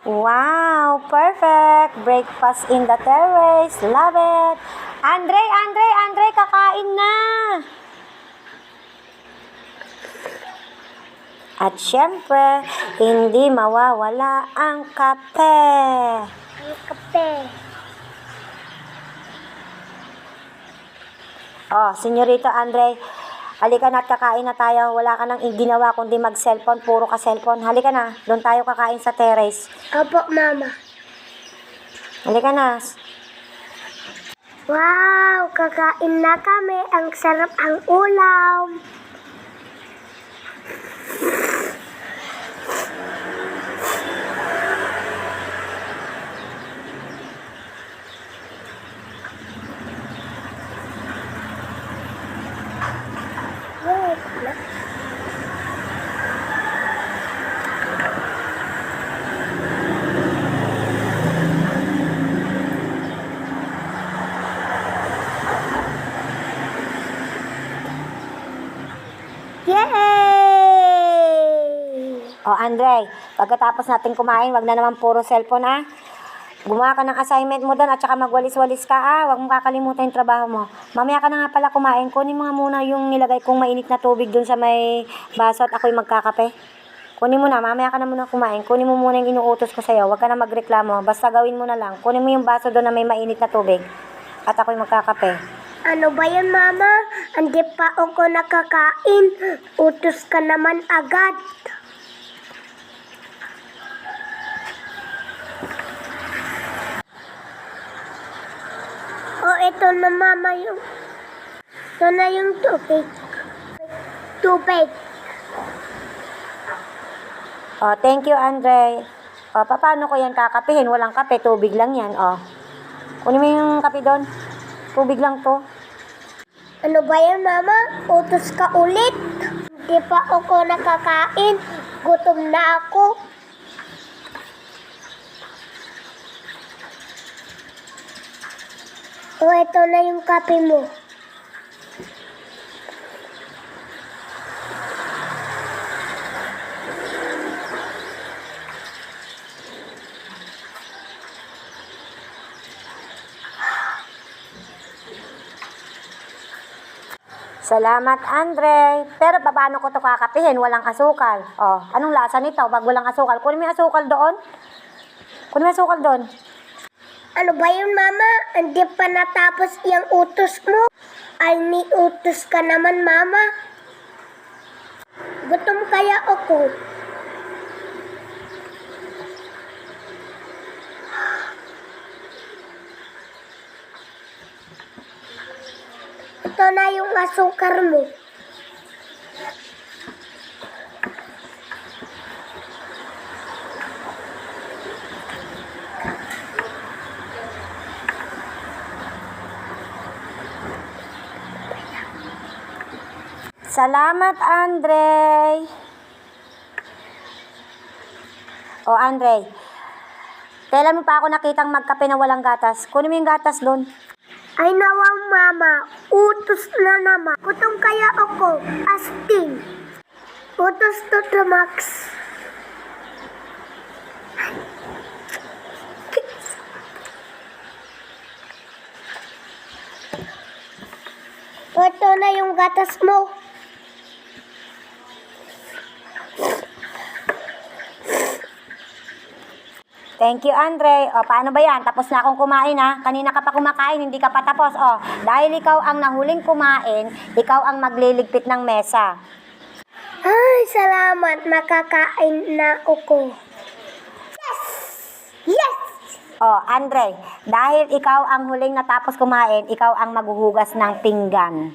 Wow, perfect. Breakfast in the terrace. Love it. Andre, kakain na. At syempre, hindi mawawala ang kape. Ang kape. Oh, Senyorito Andre, halika na at kakain na tayo. Wala ka nang ginawa kundi mag-cellphone. Puro ka cellphone. Halika na. Doon tayo kakain sa terrace. Opo, Mama. Halika na. Wow, kakain na kami. Ang sarap ang ulam. Yay! Oh, Andre, pagkatapos natin kumain, wag na naman puro cellphone, ha? Gumawa ka ng assignment mo doon at saka magwalis-walis ka, ha? Huwag mong kakalimutan yung trabaho mo. Mamaya ka na nga pala kumain. Kunin mo nga muna yung nilagay kong mainit na tubig doon sa may baso at ako'y magkakape. Kunin mo na, mamaya ka na muna kumain. Kunin mo muna yung inuutos ko sa'yo. Huwag ka na magreklamo. Basta gawin mo na lang. Kunin mo yung baso doon na may mainit na tubig at ako'y magkakape. Ano ba yan, Mama? Hindi pa ako nakakain. Utos ka naman agad. Ito na, Mama, yung... Ito na yung tubig. Tubig. Oh, thank you, Andre. Oh, paano ko yan kakapihin? Walang kape, tubig lang yan, oh. Kunin mo yung kape doon. Tubig lang to. Ano ba yan, Mama? Utos ka ulit. Hindi pa ako nakakain. Gutom na ako. Ito na yung kape mo. Salamat, Andre. Pero paano ko to kakapihin? Walang asukal. Oh, anong lasa nito pag walang asukal? Kunin mo yung asukal doon. Kunin mo yung asukal doon. Ano ba yun, Mama? Hindi pa natapos yung utos mo. Ay, may utos ka naman, Mama. Gutom kaya ako. Ito na yung asukar mo. Salamat, Andre. Oh, Andre. Kailan mo pa ako nakitang magkape na walang gatas? Kunin mo yung gatas doon. Ay nawa, Mama. Utos na naman. Gutom kaya ako. Asting. Utos to Max. Ito na yung gatas mo. Thank you, Andre. O, paano ba yan? Tapos na akong kumain, ha? Kanina ka pa kumakain, hindi ka pa tapos. O, dahil ikaw ang nahuling kumain, ikaw ang magliligpit ng mesa. Ay, salamat. Nakakain na ako. Yes! Yes! O, Andre, dahil ikaw ang huling natapos kumain, ikaw ang maghuhugas ng pinggan.